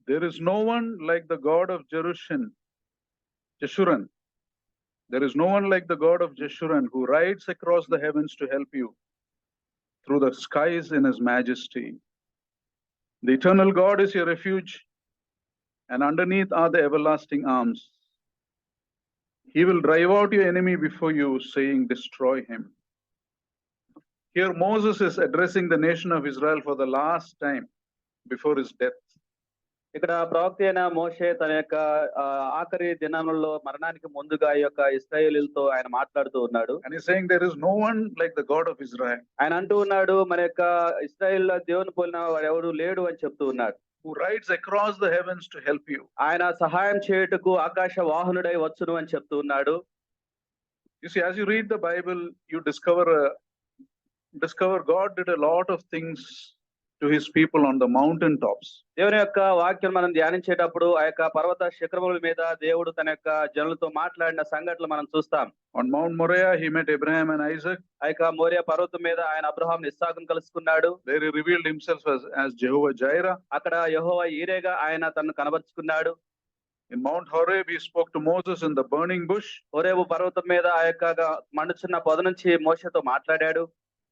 There is no one like the God of Jeshurun. There is no one like the God of Jeshurun who rides across the heavens to help you through the skies in his majesty. The eternal God is your refuge, and underneath are the everlasting arms. He will drive out your enemy before you, saying, destroy him. Here Moses is addressing the nation of Israel for the last time before his death. ఇక్కడ ప్రవక్త అయిన మోషే తన యొక్క ఆఖరి దినములలో మరణానికి ముందుగా ఈ యొక్క ఇశ్రాయేలీయులతో ఆయన మాట్లాడుతూ ఉన్నాడు. And he's saying there is no one like the God of Israel. ఆయన అంటూ ఉన్నాడు మన యొక్క ఇశ్రాయేలు దేవుని పోలిన వాడు ఎవడు లేడు అని చెప్తూ ఉన్నాడు. Who rides across the heavens to help you. ఆయన సహాయం చేయుటకు ఆకాశ వాహనుడై వచ్చును అని చెప్తూ ఉన్నాడు. You see, as you read the Bible, you discover God did a lot of things to his people on the mountain tops. దేవుని యొక్క వాక్యం మనం ధ్యానించేటప్పుడు ఆ యొక్క పర్వత శిఖరముల మీద దేవుడు తన యొక్క జనులతో మాట్లాడిన సంఘటనలు మనం చూస్తాం. On Mount Moriah he met Abraham and Isaac. ఆ యొక్క మోరియా పర్వతం మీద ఆయన అబ్రహాం ఇస్సాకును కలుసుకున్నాడు. There he revealed himself as Jehovah Jireh. అక్కడ యెహోవా ఈరేగా ఆయన తనను కనబరుచుకున్నాడు. In Mount Horeb he spoke to Moses in the burning bush. Horeb పర్వతం మీద ఆ యొక్క మండుచున్న పొద నుంచి మోషేతో మాట్లాడాడు.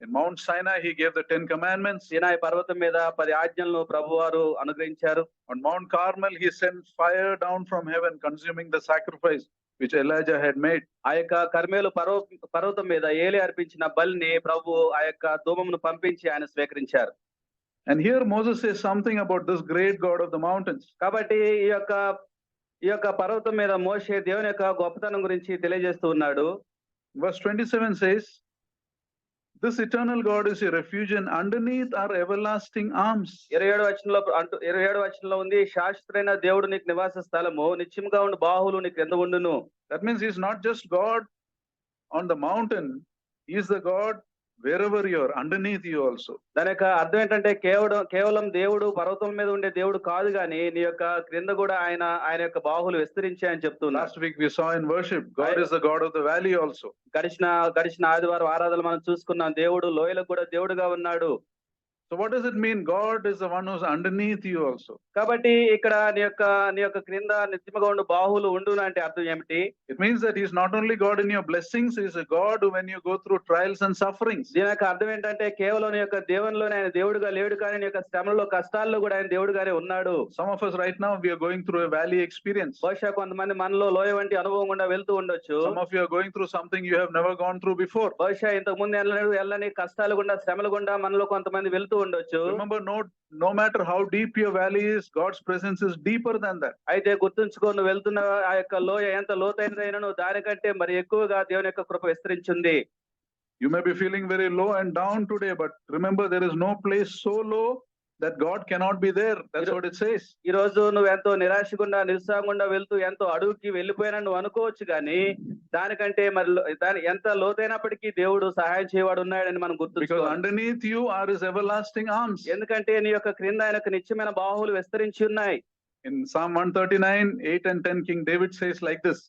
In Mount Sinai he gave the 10 commandments. సీనాయి పర్వతం మీద 10 ఆజ్ఞలను ప్రభువారు అనుగ్రహించారు. On Mount Carmel he sent fire down from heaven consuming the sacrifice which Elijah had made. ఆ యొక్క కర్మేలు పర్వతం మీద ఏలి అర్పించిన బలిని ప్రభు ఆ యొక్క ధూమమును పంపించి ఆయన స్వీకరించారు. And here Moses says something about this great God of the mountains. కాబట్టి ఈ యొక్క పర్వతం మీద మోషే దేవుని యొక్క గొప్పతనం గురించి తెలియజేస్తూ ఉన్నాడు. Verse 27 says, this eternal God is a refuge and underneath are everlasting arms. 27 వచనంలో ఉంది, శాశ్వతమైన దేవుడు నీకు నివాస స్థలము, నిత్యముగా ఉండు బాహువులు నీ క్రింద ఉండును. That means he's not just God on the mountain, he is the God wherever you are, underneath you also. దాని యొక్క అర్థం ఏంటంటే కేవలం దేవుడు పర్వతం మీద ఉండే దేవుడు కాదు గాని నీ యొక్క క్రింద కూడా ఆయన యొక్క బాహువులు విస్తరించాయని చెప్తున్నా. Last week we saw in worship, God is the God of the valley also. గడిచిన ఆదివారం ఆరాధనలు మనం చూసుకున్నాం, దేవుడు లోయలకు కూడా దేవుడుగా ఉన్నాడు. So what does it mean? God is the one who's underneath you also. కాబట్టి ఇక్కడ నీ యొక్క క్రింద నిత్యముగా ఉండు బాహువులు ఉండును అంటే అర్థం ఏమిటి? It means that he's not only God in your blessings, he's a God when you go through trials and sufferings. దీని యొక్క అర్థం ఏంటంటే కేవలం నీ యొక్క దేవునిలోనే ఆయన దేవుడుగా లేడు కానీ నీ యొక్క శ్రమలలో కష్టాల్లో కూడా ఆయన దేవుడుగానే ఉన్నాడు. Some of us right now we are going through a valley experience. బహుశా కొంతమంది మనలో లోయ వంటి అనుభవం గుండా వెళ్తూ ఉండొచ్చు. Some of you are going through something you have never gone through before. బహుశా ఇంతకు ముందు ఎల్లని కష్టాలు గుండా శ్రమల గుండా మనలో కొంతమంది వెళ్తూ ఉండొచ్చు. Remember, no matter how deep your valley is, God's presence is deeper than that. అయితే గుర్తుంచుకో, నువ్వు వెళ్తున్న ఆ యొక్క లోయ ఎంత లోతైనదైనా నువ్వు దానికంటే మరి ఎక్కువగా దేవుని యొక్క కృప విస్తరించింది. You may be feeling very low and down today, but remember there is no place so low that God cannot be there. That's what it says. ఈ రోజు నువ్వు ఎంతో నిరాశగుండా నిరుత్సాహంగా వెళ్తూ ఎంతో అడుగుకి వెళ్ళిపోయినా నువ్వు అనుకోవచ్చు కానీ దానికంటే మరి దాని ఎంత లోతైనప్పటికీ దేవుడు సహాయం చేయవాడు ఉన్నాడని మనం గుర్తుంచుకోవాలి. Because underneath you are his everlasting arms. ఎందుకంటే నీ యొక్క క్రింద ఆయనకు నిత్యమైన బాహువులు విస్తరించి ఉన్నాయి. In Psalm 139, 8 and 10, King David says like this.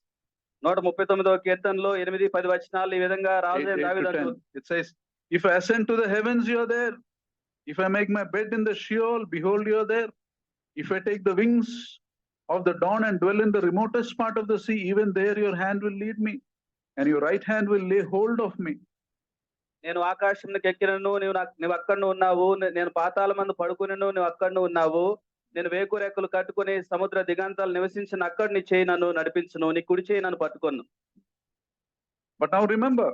139వ కీర్తనలో 8-10 వచనాలు ఈ విధంగా రాజు దావీదు, it says, if I ascend to the heavens, you are there. If I make my bed in the Sheol, behold, you are there. If I take the wings of the dawn and dwell in the remotest part of the sea, even there your hand will lead me, and your right hand will lay hold of me. నేను ఆకాశంలోకి ఎక్కినను నువ్వు అక్కడ ఉన్నావు, నేను పాతాళమందు పడుకునను నువ్వు అక్కడ ఉన్నావు, నేను వేకురెక్కలు కట్టుకుని సముద్ర దిగంతాలు నివసించిన అక్కడ నీ చేయి నన్ను నడిపించును, నీ కుడి చేయి నన్ను పట్టుకొను. But now remember,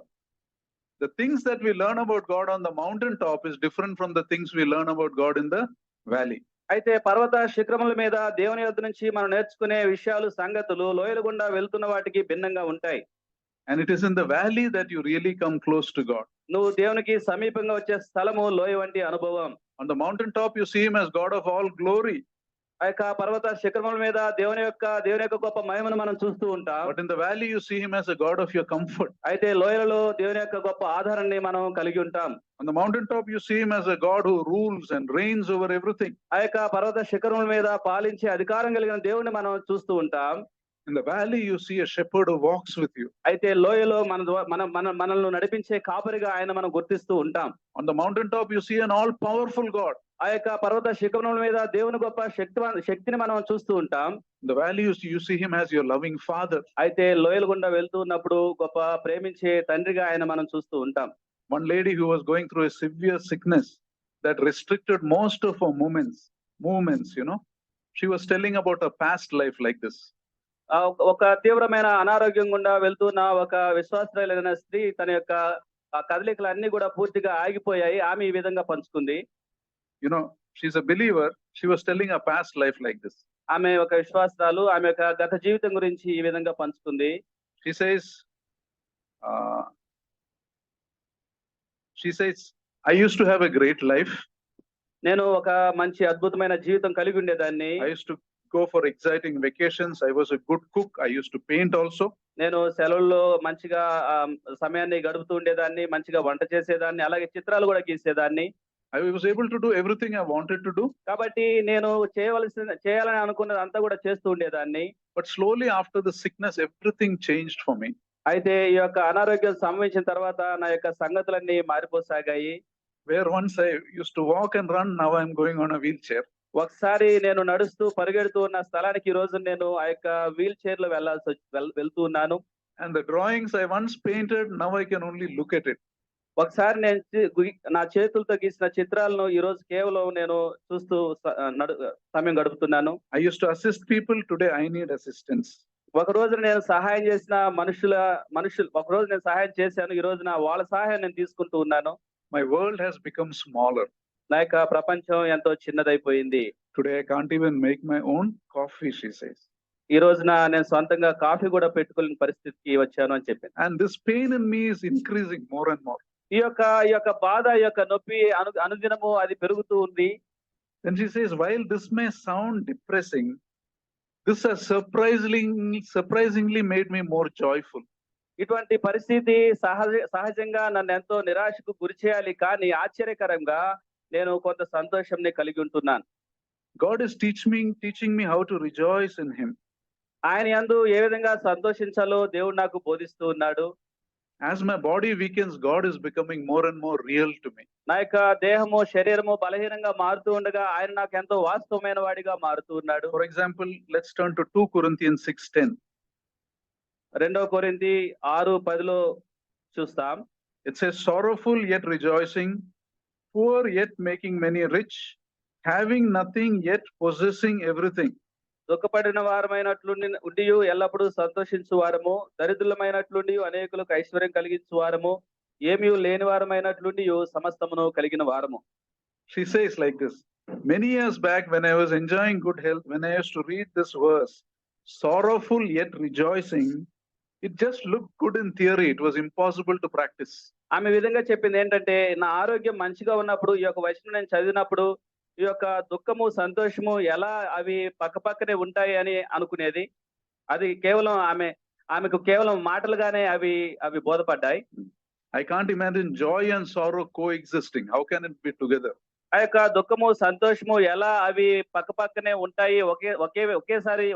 the things that we learn about God on the mountain top is different from the things we learn about God in the valley. అయితే పర్వత శిఖరముల మీద దేవుని యొద్ద నుంచి మనం నేర్చుకునే విషయాలు సంగతులు లోయల గుండా వెళ్తున్న వాటికి భిన్నంగా ఉంటాయి. And it is in the valley that you really come close to God. నువ్వు దేవునికి సమీపంగా వచ్చే స్థలము లోయ వంటి అనుభవం. On the mountain top you see him as God of all glory. ఆ యొక్క పర్వత శిఖరముల మీద దేవుని యొక్క గొప్ప మహిమను మనం చూస్తూ ఉంటాం. But in the valley you see him as a God of your comfort. అయితే లోయలలో దేవుని యొక్క గొప్ప ఆధారాన్ని మనం కలిగి ఉంటాం. On the mountain top you see him as a God who rules and reigns over everything. ఆ యొక్క పర్వత శిఖరముల మీద పాలించే అధికారం కలిగిన దేవుని మనం చూస్తూ ఉంటాం. In the valley, you see a shepherd who walks with you. అయితే లోయలో మనల్ని నడిపించే కాపరిగా ఆయన మనం గుర్తిస్తూ ఉంటాం. On the mountaintop, you see an all-powerful God. ఆ యొక్క పర్వత శిఖరముల మీద దేవుని గొప్ప శక్తిని మనం చూస్తూ ఉంటాం. In the valley, you see him as your loving father. అయితే లోయల గుండా వెళ్తూ ఉన్నప్పుడు గొప్ప ప్రేమించే తండ్రిగా ఆయన మనం చూస్తూ ఉంటాం. One lady who was going through a severe sickness that restricted most of her movements, she was telling about her past life like this. ఒక తీవ్రమైన అనారోగ్యం గుండా వెళ్తున్న ఒక విశ్వాసురాలైన స్త్రీ తన యొక్క కదలికలన్నీ కూడా పూర్తిగా ఆగిపోయాయి. ఆమె ఈ విధంగా పంచుకుంది. She's a believer. She was telling her past life like this. ఆమె ఒక విశ్వాసురాలు. ఆమె యొక్క గత జీవితం గురించి ఈ విధంగా పంచుకుంది. She says, I used to have a great life. నేను ఒక మంచి అద్భుతమైన జీవితం కలిగి ఉండేదాన్ని. I used to go for exciting vacations. I was a good cook. I used to paint also. నేను సెలవుల్లో మంచిగా సమయాన్ని గడుపుతూ ఉండేదాన్ని, మంచిగా వంట చేసేదాన్ని, అలాగే చిత్రాలు కూడా గీసేదాన్ని. I was able to do everything I wanted to do. కాబట్టి నేను చేయాలని అనుకున్నది అంతా కూడా చేస్తూ ఉండేదాన్ని. But slowly after the sickness, everything changed for me. అయితే ఈ యొక్క అనారోగ్యం సంభవించిన తర్వాత నా యొక్క సంగతులన్నీ మారిపోసాగాయి. Where once I used to walk and run, now I'm going on a wheelchair. ఒకసారి నేను నడుస్తూ పరిగెడుతూ ఉన్న స్థలానికి ఈ రోజు నేను ఆ యొక్క వీల్ చైర్ లో వెళ్తూ ఉన్నాను. And the drawings I once painted, now I can only look at it. ఒకసారి నేను నా చేతులతో గీసిన చిత్రాలను ఈ రోజు కేవలం నేను చూస్తూ సమయం గడుపుతున్నాను. I used to assist people. Today I need assistance. ఒక రోజు నేను సహాయం చేసిన మనుషులు ఒక రోజు నేను సహాయం చేశాను. ఈ రోజు వాళ్ళ సహాయం నేను తీసుకుంటూ ఉన్నాను. My world has become smaller. నా యొక్క ప్రపంచం ఎంతో చిన్నదైపోయింది. Today I can't even make my own coffee, she says. ఈ రోజున నేను సొంతంగా కాఫీ కూడా పెట్టుకోలేని పరిస్థితికి వచ్చాను అని చెప్పింది. And this pain in me is increasing more and more. ఈ యొక్క బాధ, ఈ యొక్క నొప్పి అనుదినము అది పెరుగుతూ ఉంది. Then she says, while this may sound depressing, this has surprisingly made me more joyful. ఇటువంటి పరిస్థితి సహజంగా నన్ను ఎంతో నిరాశకు గురి చేయాలి, కానీ ఆశ్చర్యకరంగా నేను కొంత సంతోషంని కలిగి ఉంటున్నాను. God is teaching me how to rejoice in him. ఆయన యందు ఏ విధంగా సంతోషించాలో దేవుడు నాకు బోధిస్తూ ఉన్నాడు. As my body weakens, God is becoming more and more real to me. నా యొక్క దేహము శరీరము బలహీనంగా మారుతూ ఉండగా ఆయన నాకు ఎంతో వాస్తవమైన వాడిగా మారుతూ ఉన్నాడు. For example, let's turn to 2 Corinthians 6:10. 2 కొరింథీ 6:10 చూస్తాం. It says, sorrowful yet rejoicing, poor yet making many rich, having nothing yet possessing everything. దుఃఖపడిన వారమైనట్లుండి ఎల్లప్పుడూ సంతోషించు వారము, దరిద్రులమైనట్లుండి అనేకులకు ఐశ్వర్యం కలిగించు వారము, ఏమీ లేని వారమైనట్లుండి సమస్తమును కలిగిన వారము. She says like this, many years back when I was enjoying good health, when I used to read this verse, sorrowful yet rejoicing, it just looked good in theory. It was impossible to practice. ఆమె విధంగా చెప్పింది ఏంటంటే, నా ఆరోగ్యం మంచిగా ఉన్నప్పుడు ఈ యొక్క వచనం నేను చదివినప్పుడు ఈ యొక్క దుఃఖము సంతోషము ఎలా అవి పక్కపక్కనే ఉంటాయి అని అనుకునేది. అది కేవలం ఆమెకు కేవలం మాటలుగానే అవి బోధపడ్డాయి. I can't imagine joy and sorrow coexisting. How can it be together? ఆ యొక్క దుఃఖము సంతోషము ఎలా అవి పక్కపక్కనే ఉంటాయి,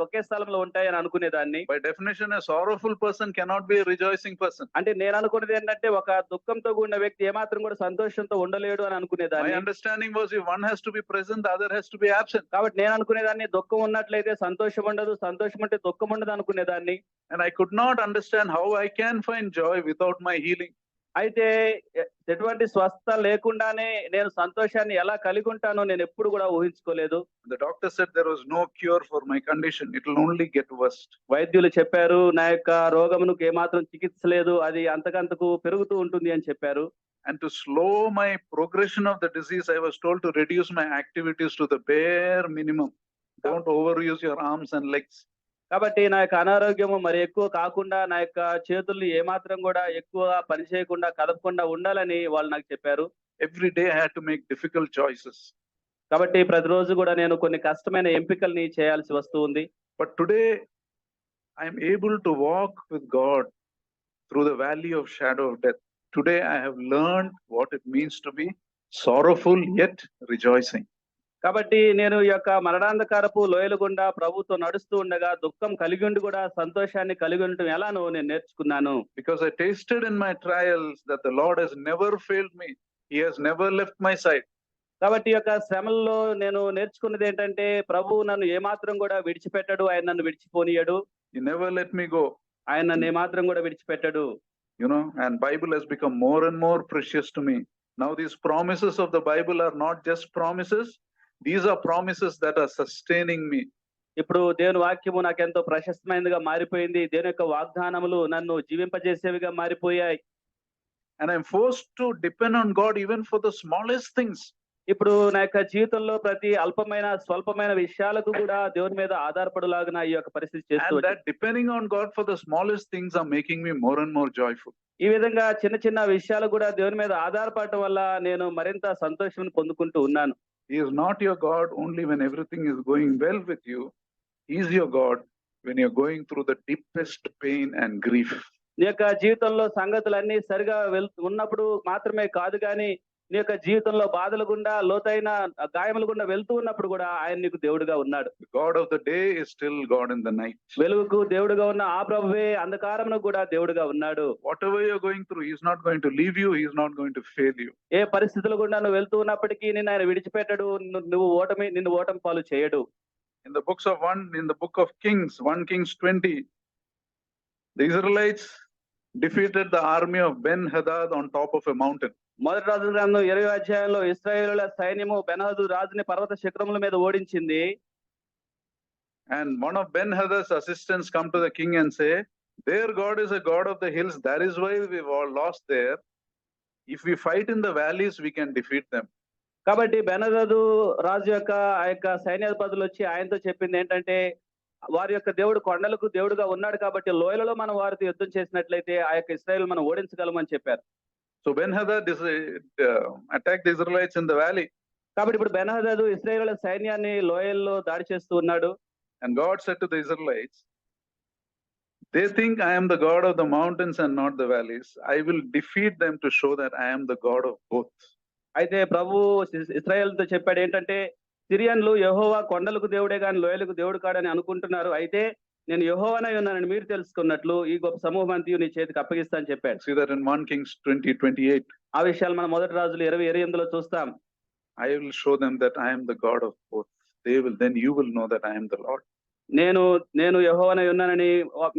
ఒకే స్థలంలో ఉంటాయి అని అనుకునేదాన్ని. By definition, a sorrowful person cannot be a rejoicing person. అంటే నేను అనుకునేది ఏంటంటే, ఒక దుఃఖంతో కూడిన వ్యక్తి ఏమాత్రం కూడా సంతోషంతో ఉండలేడు అని అనుకునేదాన్ని. My understanding was if one has to be present, the other has to be absent. కాబట్టి నేను అనుకునేదాన్ని దుఃఖం ఉన్నట్లయితే సంతోషం ఉండదు, సంతోషం అంటే దుఃఖం ఉండదు అనుకునేదాన్ని. And I could not understand how I can find joy without my healing. అయితే ఎటువంటి స్వస్థత లేకుండానే నేను సంతోషాన్ని ఎలా కలిగి ఉంటానో నేను ఎప్పుడు కూడా ఊహించుకోలేదు. The doctor said there was no cure for my condition. It will only get worse. వైద్యులు చెప్పారు, నా యొక్క రోగమునకు ఏమాత్రం చికిత్స లేదు, అది అంతకంతకు పెరుగుతూ ఉంటుంది అని చెప్పారు. And to slow my progression of the disease, I was told to reduce my activities to the bare minimum. Don't overuse your arms and legs. కాబట్టి నా యొక్క అనారోగ్యము మరి ఎక్కువ కాకుండా, నా యొక్క చేతుల్ని ఏమాత్రం కూడా ఎక్కువ పని చేయకుండా కదపకుండా ఉండాలని వాళ్ళు నాకు చెప్పారు. Every day I had to make difficult choices. కాబట్టి ప్రతిరోజు కూడా నేను కొన్ని కష్టమైన ఎంపికల్ని చేయాల్సి వస్తూ ఉంది. But today I am able to walk with God through the valley of shadow of death. Today I have learned what it means to be sorrowful yet rejoicing. కాబట్టి నేను ఈ యొక్క మరణాంధకారపు లోయల గుండా ప్రభుతో నడుస్తూ ఉండగా దుఃఖం కలిగి ఉండి కూడా సంతోషాన్ని కలిగి ఉండటం ఎలానో నేను నేర్చుకున్నాను. Because I tasted in my trials that the Lord has never failed me. He has never left my side. కాబట్టి ఈ యొక్క శ్రమల్లో నేను నేర్చుకున్నది ఏంటంటే ప్రభువు నన్ను ఏమాత్రం కూడా విడిచిపెట్టడు, ఆయన నన్ను విడిచిపోనీయడు, He never let me go. ఆయన నన్ను ఏమాత్రం కూడా విడిచిపెట్టడు. And Bible has become more and more precious to me. Now these promises of the Bible are not just promises. These are promises that are sustaining me. ఇప్పుడు దేవుని వాక్యము నాకెంతో ప్రశస్తమైనదిగా మారిపోయింది. దేవుని యొక్క వాగ్దానములు నన్ను జీవింపజేసేవిగా మారిపోయాయి. And I'm forced to depend on God even for the smallest things. ఇప్పుడు నా యొక్క జీవితంలో ప్రతి అల్పమైన స్వల్పమైన విషయాలకు కూడా దేవుని మీద ఆధారపడులాగా ఈ యొక్క పరిస్థితి చేస్తూ And that depending on God for the smallest things are making me more and more joyful. ఈ విధంగా చిన్న చిన్న విషయాలు కూడా దేవుని మీద ఆధారపడటం వల్ల నేను మరింత సంతోషం పొందుకుంటూ ఉన్నాను. He is not your God only when everything is going well with you. He is your God when you're going through the deepest pain and grief. నీ యొక్క జీవితంలో సంగతులన్నీ సరిగా ఉన్నప్పుడు మాత్రమే కాదు కానీ నీ యొక్క జీవితంలో బాధల గుండా లోతైన గాయముల గుండా వెళ్తూ ఉన్నప్పుడు కూడా ఆయన నీకు దేవుడుగా ఉన్నాడు. The God of the day is still God in the night. వెలుగుకు దేవుడుగా ఉన్న ఆ ప్రభువే అంధకారమునకు కూడా దేవుడుగా ఉన్నాడు. Whatever you're going through, He is not going to leave you. He is not going to fail you. ఏ పరిస్థితుల గుండా నువ్వు వెళ్తూ ఉన్నప్పటికీ నిన్ను ఆయన విడిచిపెట్టడు, నిన్ను ఓటమి పాలు చేయడు. In the book of Kings, 1 Kings 20, the Israelites defeated the army of Ben-Hadad on top of a mountain. మొదటి రాజుల గ్రంథం 20వ అధ్యాయంలో ఇశ్రాయేలుల సైన్యము బెన్హదదు రాజుని పర్వత శిఖరముల మీద ఓడించింది. And one of Ben-Hadad's assistants come to the king and say, their God is a God of the hills. That is why we've all lost there. If we fight in the valleys, we can defeat them. కాబట్టి బెన్హదదు రాజు యొక్క ఆ యొక్క సైన్యాధిపతులు వచ్చి ఆయనతో చెప్పింది ఏంటంటే వారి యొక్క దేవుడు కొండలకు దేవుడుగా ఉన్నాడు కాబట్టి లోయలలో మనం వారితో యుద్ధం చేసినట్లయితే ఆ యొక్క ఇశ్రాయేలు మనం ఓడించగలమని చెప్పారు. So Ben-Hadad attacked the Israelites in the valley. కాబట్టి ఇప్పుడు బెన్హదదు ఇశ్రాయేలుల సైన్యాన్ని లోయల్లో దాడి చేస్తూ ఉన్నాడు. And God said to the Israelites, they think I am the God of the mountains and not the valleys. I will defeat them to show that I am the God of both. అయితే ప్రభు ఇశ్రాయేలుతో చెప్పాడు ఏంటంటే సిరియన్లు యెహోవా కొండలకు దేవుడే గాని లోయలకు దేవుడు కాడని అనుకుంటున్నారు. అయితే నేను యెహోవానై ఉన్నానని మీరు తెలుసుకున్నట్లు ఈ గొప్ప సమూహం అంతయు నీ చేతికి అప్పగిస్తా అని చెప్పాడు. See that in 1 Kings 20:28. ఆ విషయాలు మనం మొదటి రాజులు 20:28లో చూస్తాం. I will show them that I am the God of both. Then you will know that I am the Lord. నేను యెహోవానై ఉన్నానని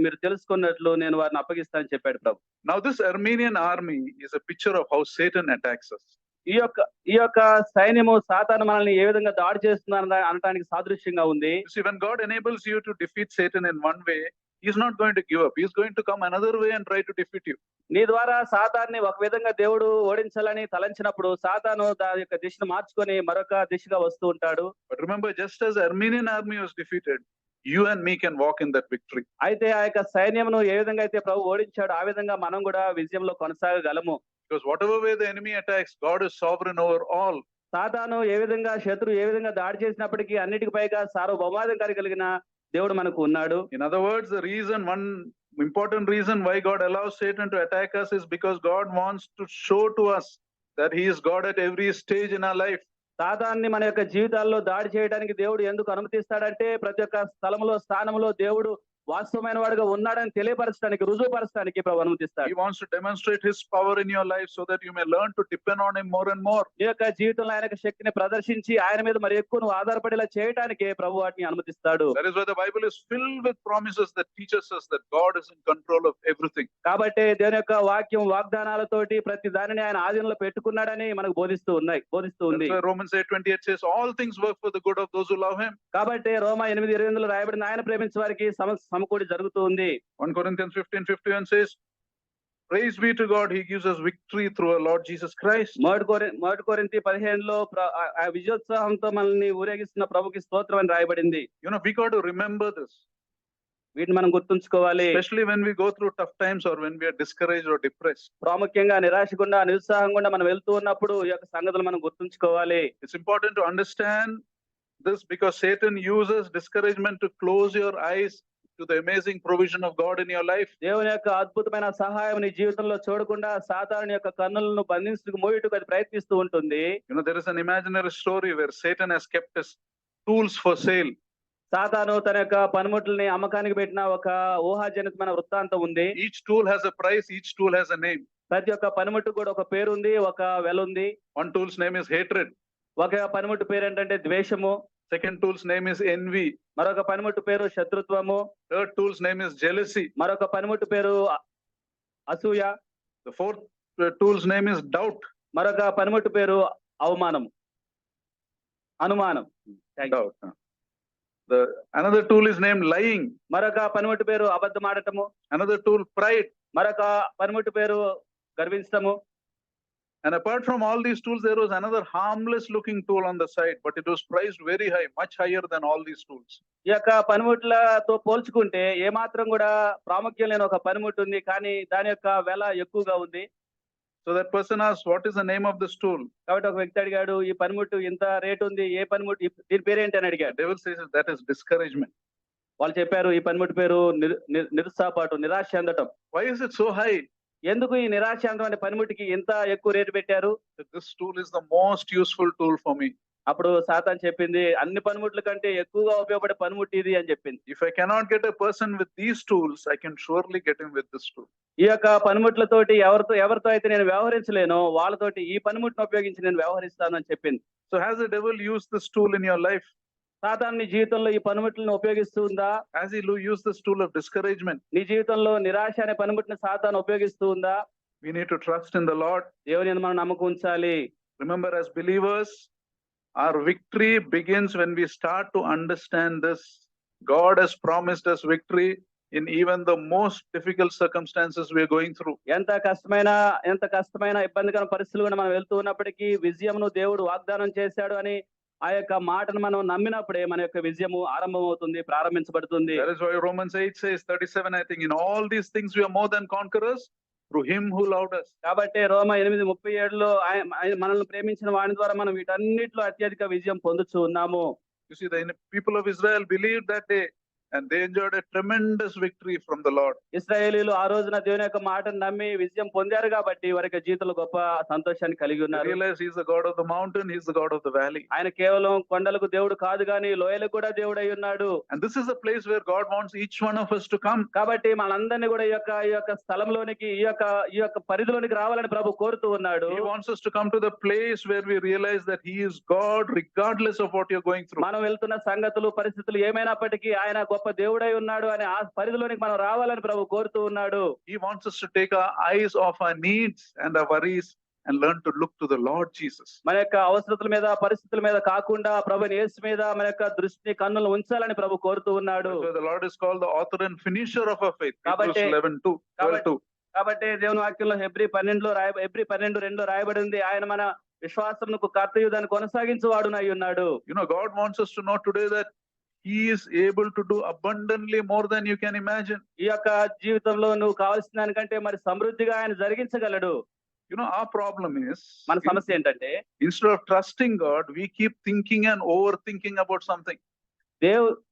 మీరు తెలుసుకున్నట్లు నేను వారిని అప్పగిస్తా అని చెప్పాడు ప్రభు. Now this Armenian army is a picture of how Satan attacks us. ఈ యొక్క సైన్యము సాతాను మనల్ని ఏ విధంగా దాడి చేస్తున్నారు అనడానికి సాదృశ్యంగా ఉంది. See, when God enables you to defeat Satan in one way, He's not going to give up. He's going to come another way and try to defeat you. నీ ద్వారా సాతాన్ని ఒక విధంగా దేవుడు ఓడించాలని తలంచినప్పుడు సాతాను దాని యొక్క దిశను మార్చుకొని మరొక దిశగా వస్తూ ఉంటాడు. But remember, just as the Armenian army was defeated, you and me can walk in that victory. అయితే ఆ యొక్క సైన్యమును ఏ విధంగా అయితే ప్రభు ఓడించాడు ఆ విధంగా మనం కూడా విజయంలో కొనసాగగలము. Because whatever way the enemy attacks, God is sovereign over all. సాతాను ఏ విధంగా శత్రువు ఏ విధంగా దాడి చేసినప్పటికీ అన్నిటికి పైగా సార్వభౌమాధికారి కలిగిన దేవుడు మనకు ఉన్నాడు. In other words, one important reason why God allows Satan to attack us is because God wants to show to us that He is God at every stage in our life. సాతాన్ని మన యొక్క జీవితాల్లో దాడి చేయడానికి దేవుడు ఎందుకు అనుమతిస్తాడంటే ప్రతి ఒక్క స్థానంలో దేవుడు వాస్తవమైన వాడుగా ఉన్నాడని తెలియపరచడానికి రుజువుపరచడానికి ప్రభు అనుమతిస్తాడు. He wants to demonstrate His power in your life so that you may learn to depend on Him more and more. నీ యొక్క జీవితంలో ఆయన శక్తిని ప్రదర్శించి ఆయన మీద మరి ఎక్కువ నువ్వు ఆధారపడేలా చేయడానికి ప్రభు వాటిని అనుమతిస్తాడు. That is why the Bible is filled with promises that teaches us that God is in control of everything. కాబట్టి దేవుని యొక్క వాక్యం వాగ్దానాలతోటి ప్రతి దానిని ఆయన ఆధీనంలో పెట్టుకున్నాడని మనకు బోధిస్తూ ఉంది. Romans 8:28 says all things work for the good of those who love Him. కాబట్టి రోమా 8:28లో రాయబడిన ఆయన ప్రేమించే వారికి సమకూడి జరుగుతూ ఉంది. 1 Corinthians 15:51 says, praise be to God, He gives us victory through our Lord Jesus Christ. మొదటి కొరింథీ 15లో ఆ విజయోత్సాహంతో మనల్ని ఊరేగిస్తున్న ప్రభుకి స్తోత్రం అని రాయబడింది. We got to remember this. వీటిని మనం గుర్తుంచుకోవాలి. Especially when we go through tough times or when we are discouraged or depressed. ప్రాముఖ్యంగా నిరాశ గుండా నిరుత్సాహం గుండా మనం వెళ్తూ ఉన్నప్పుడు ఈ యొక్క సంగతులు మనం గుర్తుంచుకోవాలి. It's important to understand this because Satan uses discouragement to close your eyes to the amazing provision of God in your life. దేవుని యొక్క అద్భుతమైన సహాయం నీ జీవితంలో చూడకుండా సాతాను యొక్క కన్నులను బంధించుకు మోయుటకు అది ప్రయత్నిస్తూ ఉంటుంది. You know, there is an imaginary story where Satan has kept his tools for sale. సాతాను తన యొక్క పనిముట్లని అమ్మకానికి పెట్టిన ఒక ఊహాజనితమైన వృత్తాంతం ఉంది. Each tool has a price, each tool has a name. ప్రతి ఒక్క పనిముట్టు కూడా ఒక పేరు ఉంది, ఒక వెల ఉంది. One tool's name is hatred. ఒక పనిముట్టు పేరు ఏంటంటే ద్వేషము. Second tool's name is envy. మరొక పనిముట్టు పేరు శత్రుత్వము. Third tool's name is jealousy. మరొక పనిముట్టు పేరు అసూయ. The fourth tool's name is doubt. మరొక పనిముట్టు పేరు అవమానం, అనుమానం. Doubt. Another tool is named lying. మరొక పనిముట్టు పేరు అబద్ధం ఆడటము. Another tool, pride. మరొక పనిముట్టు పేరు గర్వించటము. And apart from all these tools, there was another harmless looking tool on the side, but it was priced very high, much higher than all these tools. ఈ యొక్క పనిముట్లతో పోల్చుకుంటే ఏమాత్రం కూడా ప్రాముఖ్యం లేని ఒక పనిముట్టు ఉంది, కానీ దాని యొక్క వెల ఎక్కువగా ఉంది. So that person asked, what is the name of this tool? కాబట్టి ఒక వ్యక్తి అడిగాడు, ఈ పనిముట్టు ఇంత రేటు ఉంది, ఏ పనిముట్టు, దీని పేరేంటి అని అడిగాడు. Devil says that is discouragement. వాళ్ళు చెప్పారు, ఈ పనిముట్టు పేరు నిరుత్సాహపాటు, నిరాశ చెందటం. Why is it so high? ఎందుకు ఈ నిరాశ చెందడం అనే పనిముట్టికి ఇంత ఎక్కువ రేటు పెట్టారు? This tool is the most useful tool for me. అప్పుడు సాతాను చెప్పింది, అన్ని పనిముట్ల కంటే ఎక్కువగా ఉపయోగపడే పనిముట్టు ఇది అని చెప్పింది. If I cannot get a person with these tools, I can surely get him with this tool. ఈ యొక్క పనిముట్లతోటి ఎవరితో అయితే నేను వ్యవహరించలేనో వాళ్ళతోటి ఈ పనిముట్టును ఉపయోగించి నేను వ్యవహరిస్తాను అని చెప్పింది. So has the devil used this tool in your life? సాతాను నీ జీవితంలో ఈ పనిముట్లను ఉపయోగిస్తుందా? Has he used this tool of discouragement? నీ జీవితంలో నిరాశ అనే పనిముట్టుని సాతాను ఉపయోగిస్తుందా? We need to trust in the Lord. దేవుని యందు మనం నమ్మకం ఉంచాలి. Remember, as believers, our victory begins when we start to understand this. God has promised us victory in even the most difficult circumstances we are going through. ఎంత కష్టమైన ఇబ్బందికర పరిస్థితులు కూడా మనం వెళ్తూ ఉన్నప్పటికీ విజయమును దేవుడు వాగ్దానం చేశాడు అని ఆ యొక్క మాటను మనం నమ్మినప్పుడే మన యొక్క విజయము ఆరంభమవుతుంది, ప్రారంభించబడుతుంది. That is why Romans 8 says 37, I think, in all these things we are more than conquerors through him who loved us. కాబట్టి రోమ 8:37లో మనల్ని ప్రేమించిన వాని ద్వారా మనం వీటన్నిటిలో అత్యధిక విజయం పొందుచూ ఉన్నాము. You see, the people of Israel believed that day and they enjoyed a tremendous victory from the Lord. ఇశ్రాయేలీయులు ఆ రోజున దేవుని యొక్క మాటను నమ్మి విజయం పొందారు కాబట్టి వారికి జీవితంలో గొప్ప సంతోషాన్ని కలిగి They ఉన్నారు. realize he is the God of the mountain, he is the God of the valley. ఆయన కేవలం కొండలకు దేవుడు కాదు గాని లోయలకు కూడా దేవుడై ఉన్నాడు. And this is the place where God wants each one of us to come. కాబట్టి మనందరినీ కూడా ఈ యొక్క స్థలంలోనికి ఈ యొక్క పరిధిలోనికి రావాలని ప్రభు కోరుతూ ఉన్నాడు. He wants us to come to the place where we realize that he is God regardless of what you're going through. మనం వెళ్తున్న సంగతులు పరిస్థితులు ఏమైనప్పటికీ ఆయన గొప్ప దేవుడై ఉన్నాడు అని ఆ పరిధిలోనికి మనం రావాలని ప్రభు కోరుతూ ఉన్నాడు. He wants us to take our eyes off our needs and our worries and learn to look to the Lord Jesus. మన యొక్క అవసరతల మీద పరిస్థితుల మీద కాకుండా ప్రభుని యేసు మీద మన యొక్క దృష్టిని కన్నులు ఉంచాలని ప్రభు కోరుతూ ఉన్నాడు. So the Lord is called the author and finisher of our faith. Hebrews కాబట్టి 11:2. కాబట్టి దేవుని వాక్యంలో హెబ్రీ 12:2 రాయబడింది, ఆయన మన విశ్వాసమునకు కర్తయు దాన్ని కొనసాగించువాడునై ఉన్నాడు. You know, God wants us to know today that he is able to do abundantly more than you can imagine. ఈ యొక్క జీవితంలో నువ్వు కావాల్సిన దానికంటే మరి సమృద్ధిగా ఆయన జరిగించగలడు. You know, our problem is, మన సమస్య ఏంటంటే instead of trusting God, we keep thinking and overthinking about something.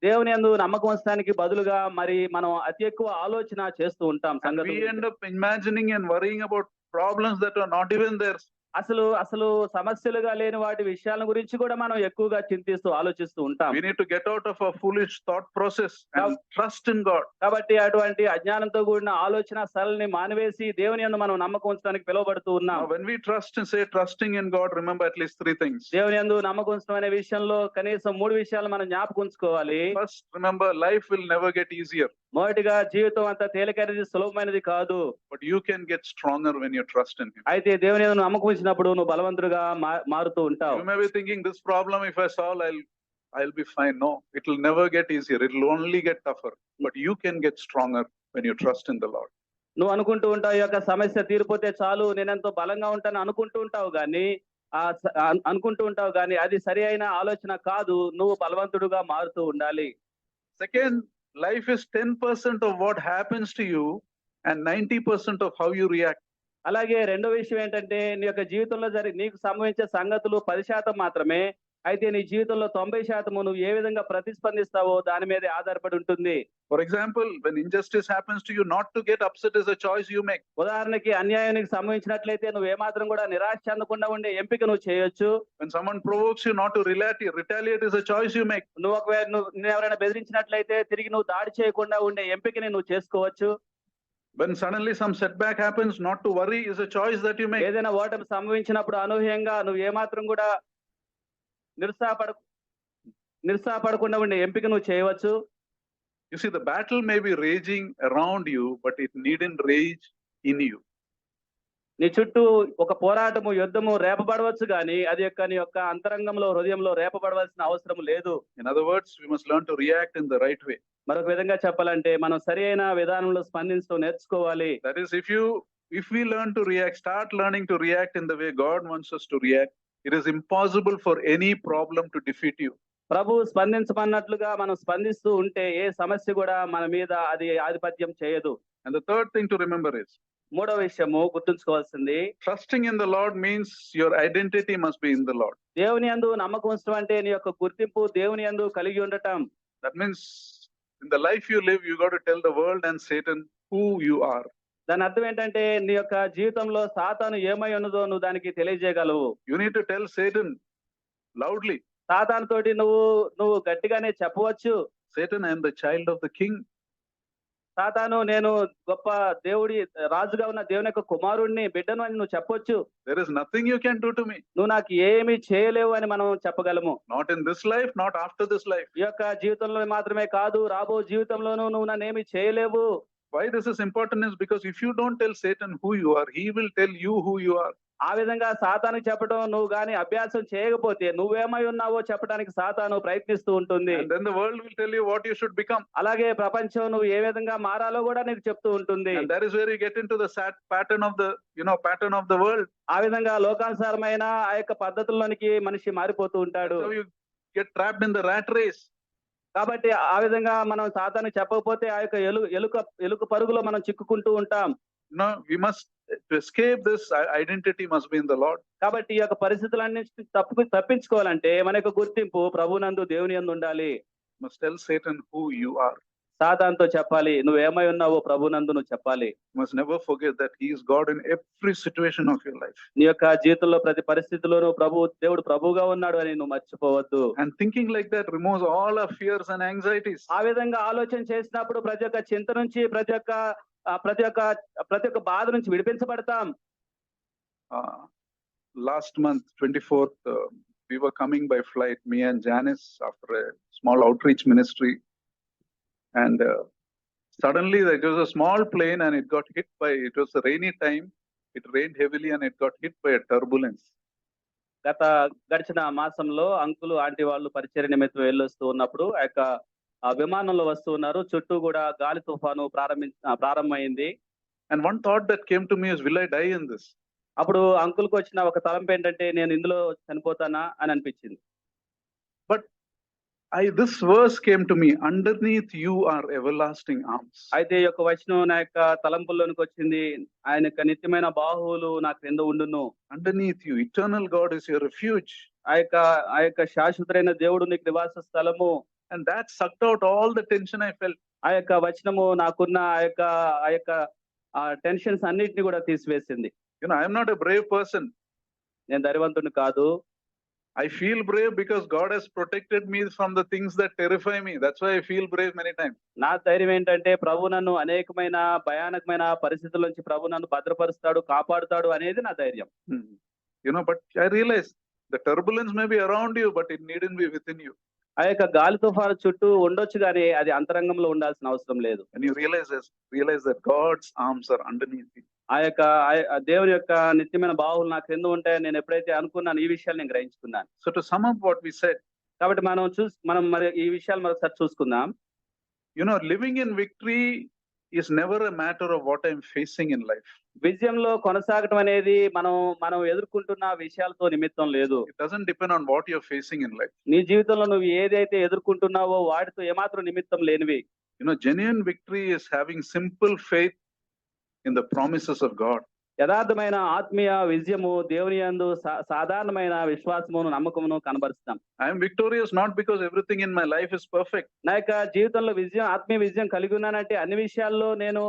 దేవుని యందు నమ్మకం ఉంచడానికి బదులుగా మరి మనం అతి ఎక్కువ ఆలోచన చేస్తూ ఉంటాం We సంగతులు. end up imagining and worrying about problems that are not even there. అసలు సమస్యలుగా లేని వాటి విషయాల గురించి కూడా మనం ఎక్కువగా చింతిస్తూ ఆలోచిస్తూ ఉంటాం. We need to get out of a foolish thought process and trust in God. కాబట్టి అటువంటి అజ్ఞానంతో కూడిన ఆలోచన సరళిని మానివేసి దేవుని యందు మనం నమ్మకం ఉంచడానికి పిలువబడుతూ ఉన్నాం. Now, when we trust and say trusting in God, remember at least 3 things. దేవుని యందు నమ్మకం ఉంచడం అనే విషయంలో కనీసం 3 విషయాలు మనం జ్ఞాపకం ఉంచుకోవాలి. First, remember, life will never get easier, మొదటిగా జీవితం అంతా తేలికైనది, సులభమైనది కాదు. but you can get stronger when you trust in him. అయితే దేవుని యందు నమ్మకం ఉంచినప్పుడు నువ్వు బలవంతుడుగా మారుతూ ఉంటావు. You may be thinking, this problem if I solve, I'll be fine. No, it will never get easier. It will only get tougher. But you can get stronger when you trust in the Lord. నువ్వు అనుకుంటూ ఉంటావు ఈ యొక్క సమస్య తీరిపోతే చాలు, నేనెంతో బలంగా ఉంటాను అనుకుంటూ ఉంటావు కానీ అది సరి అయిన ఆలోచన కాదు. నువ్వు బలవంతుడుగా మారుతూ ఉండాలి. Second, life is 10% of what happens to you and 90% of how you react. అలాగే రెండో విషయం ఏంటంటే నీ యొక్క జీవితంలో నీకు సంభవించే సంగతులు 10% మాత్రమే, అయితే నీ జీవితంలో 90% నువ్వు ఏ విధంగా ప్రతిస్పందిస్తావో దాని మీదే ఆధారపడి ఉంటుంది. For example, when injustice happens to you, not to get upset is a choice you make. ఉదాహరణకి అన్యాయానికి సంభవించినట్లయితే నువ్వు ఏమాత్రం కూడా నిరాశ చెందకుండా ఉండే ఎంపిక నువ్వు చేయొచ్చు. When someone provokes you, not to retaliate is a choice you make. నువ్వు ఒకవేళ నిన్ను ఎవరైనా బెదిరించినట్లయితే తిరిగి నువ్వు దాడి చేయకుండా ఉండే ఎంపికని నువ్వు చేసుకోవచ్చు. When suddenly some setback happens, not to worry is a choice that you make. ఏదైనా ఓటమి సంభవించినప్పుడు అనూహ్యంగా నువ్వు ఏమాత్రం కూడా నిరుత్సాహపడకుండా ఉండే ఎంపిక నువ్వు చేయవచ్చు. You see, the battle may be raging around you, but it needn't rage in you. నీ చుట్టూ ఒక పోరాటము యుద్ధము రేపబడవచ్చు గాని అది నీ యొక్క అంతరంగంలో హృదయంలో రేపబడవలసిన అవసరం లేదు. In other words, we must learn to react in the right way. మరొక విధంగా చెప్పాలంటే మనం సరి అయిన విధానంలో స్పందించడం నేర్చుకోవాలి. That is, if we learn to react, start learning to react in the way God wants us to react, it is impossible for any problem to defeat you. ప్రభు స్పందించమన్నట్లుగా మనం స్పందిస్తూ ఉంటే ఏ సమస్య కూడా మన మీద అది ఆధిపత్యం చేయదు. And the third thing to remember is, మూడవ విషయము గుర్తుంచుకోవాల్సింది, trusting in the Lord means your identity must be in the Lord. దేవుని యందు నమ్మకం ఉంచడం అంటే నీ యొక్క గుర్తింపు దేవుని యందు కలిగి ఉండటం. That means in the life you live, you got to tell the world and Satan who you are. దాని అర్థం ఏంటంటే నీ యొక్క జీవితంలో సాతాను ఏమై ఉన్నదో నువ్వు దానికి తెలియజేయగలవు. You need to tell Satan loudly, సాతాను తోటి నువ్వు గట్టిగానే చెప్పవచ్చు, Satan, I am the child of the king. సాతాను నేను గొప్ప దేవుడి రాజుగా ఉన్న దేవుని యొక్క కుమారుడిని బిడ్డను అని నువ్వు చెప్పొచ్చు. There is nothing you can do to me. నువ్వు నాకు ఏమీ చేయలేవు అని మనం చెప్పగలము. Not in this life, not after this life. ఈ యొక్క జీవితంలో మాత్రమే కాదు రాబో జీవితంలోనూ నువ్వు నన్ను ఏమీ చేయలేవు. Why this is important is because if you don't tell Satan who you are, he will tell you who you are. ఆ విధంగా సాతానుకి చెప్పడం నువ్వు గాని అభ్యాసం చేయకపోతే నువ్వేమై ఉన్నావో చెప్పడానికి సాతాను ప్రయత్నిస్తూ ఉంటుంది. And then the world will tell you what you should become. అలాగే ప్రపంచం నువ్వు ఏ విధంగా మారాలో కూడా నీకు చెప్తూ ఉంటుంది. And that is where you get into the sad pattern of the world. ఆ విధంగా లోకానుసారమైన ఆ యొక్క పద్ధతుల్లోనికి మనిషి మారిపోతూ ఉంటాడు. So you get trapped in the rat race. కాబట్టి ఆ విధంగా మనం సాతానుకి చెప్పకపోతే ఆ యొక్క ఎలుక పరుగులో మనం చిక్కుకుంటూ ఉంటాం. No, we must, to escape this identity must be in the Lord. కాబట్టి ఈ యొక్క పరిస్థితులన్నింటినీ తప్పించుకోవాలంటే మన యొక్క గుర్తింపు ప్రభునందు దేవుని యందు ఉండాలి. You must tell Satan who you are. సాతానుతో చెప్పాలి, నువ్వేమై ఉన్నావో ప్రభునందు నువ్వు చెప్పాలి. You must never forget that he is God in every situation of your life. నీ యొక్క జీవితంలో ప్రతి పరిస్థితిలోనూ దేవుడు ప్రభువుగా ఉన్నాడు అని నువ్వు మర్చిపోవద్దు. And thinking like that removes all our fears and anxieties. ఆ విధంగా ఆలోచన చేసినప్పుడు ప్రతి ఒక్క చింత నుంచి ప్రతి ఒక్క బాధ నుంచి విడిపించబడతాం. Last month, 24th, we were coming by flight, me and Janice, after a small outreach ministry. And suddenly there was a small plane and it was a rainy time. It rained heavily and it got hit by a turbulence. గడిచిన మాసంలో uncle aunty వాళ్ళు పరిచర్య నిమిత్తం వెళ్ళొస్తూ ఉన్నప్పుడు ఆ విమానంలో వస్తూ ఉన్నారు. చుట్టూ కూడా గాలి తుఫాను ప్రారంభమైంది. And one thought that came to me is, will I die in this? అప్పుడు అంకుల్కి వచ్చిన ఒక తలంపు ఏంటంటే నేను ఇందులో చనిపోతానా అని అనిపించింది. But this verse came to me, underneath you are everlasting arms. అయితే ఈ యొక్క వచనం నా యొక్క తలంపుల్లోనికి వచ్చింది, ఆయన యొక్క నిత్యమైన బాహువులు నా క్రింద ఉండును. Underneath you, eternal God is your refuge. ఆ యొక్క శాశ్వతమైన దేవుడు నీకు నివాస స్థలము. And that sucked out all the tension I felt. ఆ యొక్క వచనము నాకున్న ఆ యొక్క టెన్షన్స్ అన్నిటిని కూడా తీసివేసింది. I am not a brave person. నేను ధైర్యవంతుడిని కాదు. I feel brave because God has protected me from the things that terrify me. That's why I feel brave many times. నా ధైర్యం ఏంటంటే ప్రభు నన్ను అనేకమైన భయానకమైన పరిస్థితుల నుంచి ప్రభు నన్ను భద్రపరుస్తాడు, కాపాడుతాడు అనేది నా ధైర్యం. But I realize the turbulence may be around you, but it needn't be within you. ఆ యొక్క గాలి తుఫాను చుట్టూ ఉండొచ్చు కానీ అది అంతరంగంలో ఉండాల్సిన అవసరం లేదు. And you realize that God's arms are underneath you. ఆ యొక్క దేవుని యొక్క నిత్యమైన బాహువులు నా క్రింద ఉంటాయని నేను ఎప్పుడైతే అనుకున్నాను ఈ విషయాలు నేను గ్రహించుకున్నాను. So to sum up what we said, కాబట్టి మనం మరి ఈ విషయాలు మరొకసారి చూసుకుందాం. living in victory is never a matter of what I'm facing in life. విజయంలో కొనసాగటం అనేది మనం ఎదుర్కొంటున్న విషయాలతో నిమిత్తం లేదు. It doesn't depend on what you're facing in life. నీ జీవితంలో నువ్వు ఏదైతే ఎదుర్కొంటున్నావో వాటితో ఏమాత్రం నిమిత్తం లేనివి. Genuine victory is having simple faith in the promises of God. యథార్థమైన ఆత్మీయ విజయము దేవుని యందు సాధారణమైన విశ్వాసమును నమ్మకమును కనబరుస్తాం. I am victorious not because everything in my life is perfect. నా యొక్క జీవితంలో విజయం ఆత్మీయ విజయం కలిగి ఉన్నానంటే అన్ని విషయాల్లో నేను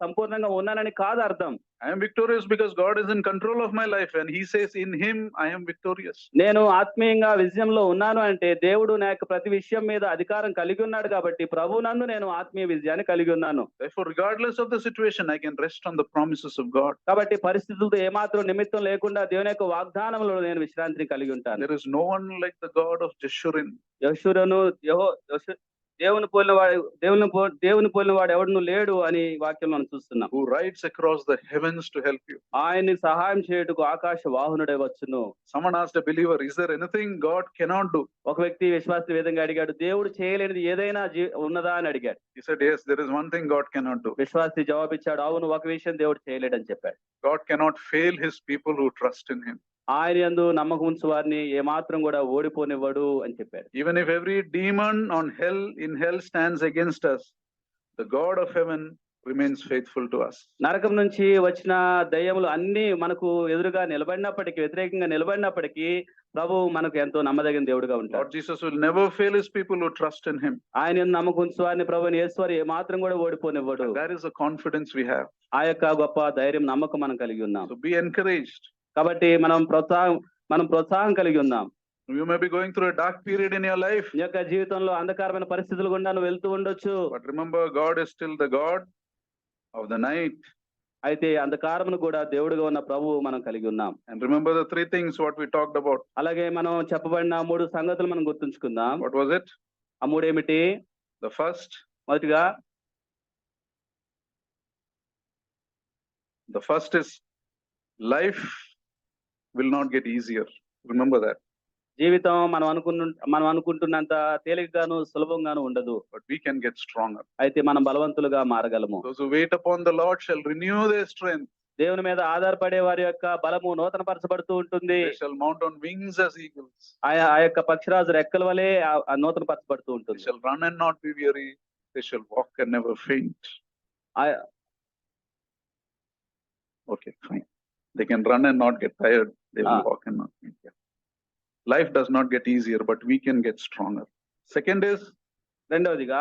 సంపూర్ణంగా ఉన్నానని కాదు అర్థం. I am victorious because God is in control of my life and he says in him I am victorious. నేను ఆత్మీయంగా విజయంలో ఉన్నాను అంటే దేవుడు నా యొక్క ప్రతి విషయం మీద అధికారం కలిగి ఉన్నాడు కాబట్టి ప్రభు నందు నేను ఆత్మీయ విజయాన్ని కలిగి ఉన్నాను. Therefore, regardless of the situation, I can rest on the promises of God. కాబట్టి పరిస్థితులతో ఏమాత్రం నిమిత్తం లేకుండా దేవుని యొక్క వాగ్దానములో నేను విశ్రాంతిని కలిగి ఉంటాను. There is no one like the God of Jeshurun. యెషూరను దేవుని పోలిన వాడు ఎవడును లేడు అని వాక్యం మనం చూస్తున్నాం. Who rides across the heavens to help you. ఆయన్ని సహాయం చేయుటకు ఆకాశ వాహనుడే వచ్చును. Someone asked a believer, is there anything God cannot do? ఒక వ్యక్తి విశ్వాసి ఈ విధంగా అడిగాడు, దేవుడు చేయలేనిది ఏదైనా ఉన్నదా అని అడిగాడు. He said, yes, there is one thing God cannot do. విశ్వాసి జవాబిచ్చాడు, అవును ఒక విషయం దేవుడు చేయలేడని చెప్పాడు. God cannot fail his people who trust in him. ఆయన యందు నమ్మకం ఉంచు వారిని ఏమాత్రం కూడా ఓడిపోనివ్వడు అని చెప్పాడు. Even if every demon in hell stands against us, the God of heaven remains faithful to us. నరకం నుంచి వచ్చిన దయ్యములు అన్ని మనకు ఎదురుగా నిలబడినప్పటికీ, వ్యతిరేకంగా నిలబడినప్పటికీ ప్రభు మనకు ఎంతో నమ్మదగిన దేవుడుగా ఉంటాడు. Lord Jesus will never fail his people who trust in him. ఆయన యందు నమ్మకం ఉంచు వారిని ప్రభువుని యేసువారు ఏమాత్రం కూడా ఓడిపోనివ్వడు. That is the confidence we have. ఆ యొక్క గొప్ప ధైర్యం నమ్మకం మనం కలిగి ఉన్నాం. So be encouraged. కాబట్టి మనం ప్రోత్సాహం కలిగి ఉన్నాం. You may be going through a dark period in your life. నీ యొక్క జీవితంలో అంధకారమైన పరిస్థితులు గుండా నువ్వు వెళ్తూ ఉండొచ్చు. But remember, God is still the God of the night. అయితే అంధకారమును కూడా దేవుడుగా ఉన్న ప్రభువు మనం కలిగి ఉన్నాం. And remember the three things what we talked about. అలాగే మనం చెప్పబడిన 3 సంగతులు మనం గుర్తుంచుకుందాం. What was it? ఆ 3 ఏమిటి? The first is life will not get easier. Remember that. జీవితం మనం అనుకుంటున్నంత తేలికగాను సులభంగాను ఉండదు. But we can get stronger. అయితే మనం బలవంతులుగా మారగలము. Those who wait upon the Lord shall renew their strength. దేవుని మీద ఆధారపడే వారి యొక్క బలము నూతనపరచబడుతూ ఉంటుంది. They shall mount on wings as eagles. ఆ యొక్క పక్షిరాజు రెక్కల వలె నూతనపరచబడుతూ ఉంటుంది. They shall run and not be weary. They shall walk and never faint. Okay, fine. They can run and not get tired. They will walk and not faint. Yeah. Life does not get easier, but we can get stronger. Second is, రెండవదిగా,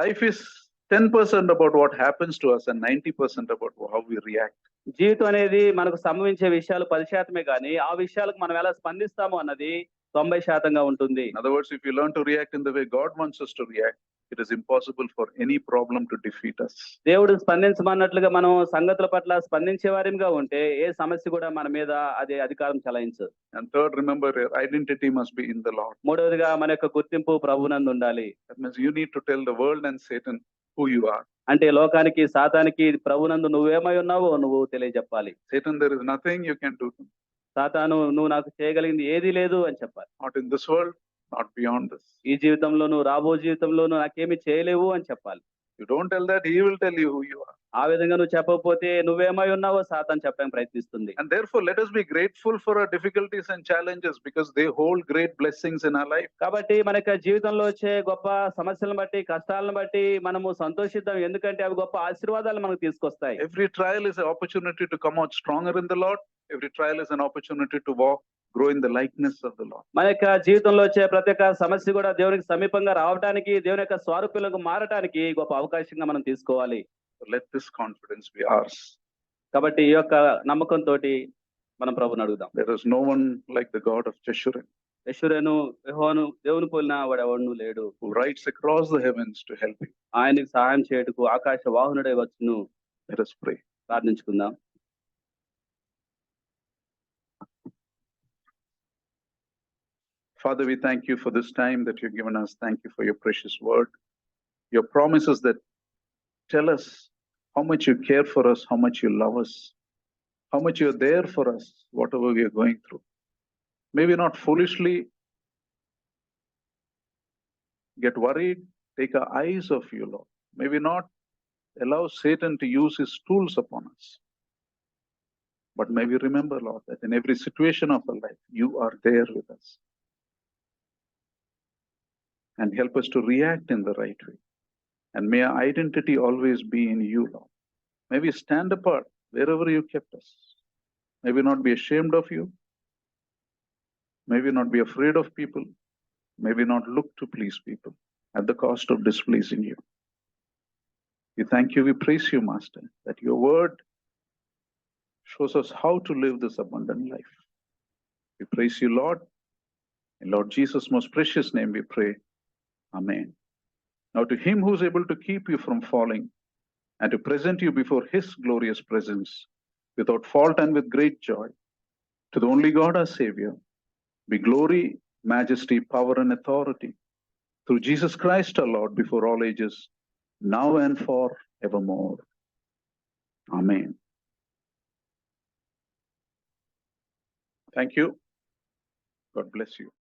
life is 10% about what happens to us and 90% about how we react. జీవితం అనేది మనకు సంభవించే విషయాలు 10% కానీ ఆ విషయాలకు మనం ఎలా స్పందిస్తాము అన్నది 90% ఉంటుంది. In other words, if you learn to react in the way God wants us to react, it is impossible for any problem to defeat us. దేవుడు స్పందించమన్నట్లుగా మనం సంగతుల పట్ల స్పందించే వారిగా ఉంటే ఏ సమస్య కూడా మన మీద అదే అధికారం చలాయించదు. And third, remember, your identity must be in the Lord. మూడవదిగా మన యొక్క గుర్తింపు ప్రభువునందు ఉండాలి. That means you need to tell the world and Satan who you are. అంటే లోకానికి సాతానికి ప్రభువునందు నువ్వేమై ఉన్నావో నువ్వు తెలియజెప్పాలి. Satan, there is nothing you can do. సాతాను, నువ్వు నాకు చేయగలిగింది ఏదీ లేదు అని చెప్పాలి. Not in this world, not beyond this. ఈ జీవితంలోను రాబో జీవితంలోను నాకేమి చేయలేవు అని చెప్పాలి. You don't tell that, he will tell you who you are. ఆ విధంగా నువ్వు చెప్పకపోతే నువ్వేమై ఉన్నావో సాతాను చెప్పడానికి ప్రయత్నిస్తుంది. And therefore, let us be grateful for our difficulties and challenges because they hold great blessings in our life. కాబట్టి మన యొక్క జీవితంలో వచ్చే గొప్ప సమస్యలను బట్టి, కష్టాలను బట్టి మనము సంతోషిద్దాం. ఎందుకంటే అవి గొప్ప ఆశీర్వాదాలు మనకు తీసుకొస్తాయి. Every trial is an opportunity to come out stronger in the Lord. Every trial is an opportunity to grow in the likeness of the Lord. మన యొక్క జీవితంలో వచ్చే ప్రతి ఒక్క సమస్య కూడా దేవునికి సమీపంగా రావడానికి, దేవుని యొక్క స్వరూపంలోకి మారడానికి గొప్ప అవకాశంగా మనం తీసుకోవాలి. Let this confidence be ours. కాబట్టి ఈ యొక్క నమ్మకంతో మనం ప్రభువుని అడుగుదాం. There is no one like the God of Jeshurun. యెషూరను యెహోవాను దేవుని పోలిన వాడు ఎవడును లేడు. Who rides across the heavens to help you. ఆయనకి సహాయం చేయుటకు ఆకాశ వాహనుడై వచ్చును. Let us pray. ప్రార్థించుకుందాం. Father, we thank you for this time that you've given us. Thank you for your precious word. Your promises that tell us how much you care for us, how much you love us, how much you're there for us, whatever we are going through. May we not foolishly get worried, take our eyes off you, Lord. May we not allow Satan to use his tools upon us. But may we remember, Lord, that in every situation of our life, you are there with us. And help us to react in the right way. And may our identity always be in you, Lord. May we stand apart wherever you kept us. May we not be ashamed of you. May we not be afraid of people. May we not look to please people at the cost of displeasing you. We thank you, we praise you, Master, that your word shows us how to live this abundant life. We praise you, Lord. In Lord Jesus' most precious name we pray. Amen. Now to him who is able to keep you from falling and to present you before his glorious presence without fault and with great joy, to the only God our Savior, be glory, majesty, power, and authority through Jesus Christ our Lord before all ages, now and forevermore. Amen. Thank you. God bless you.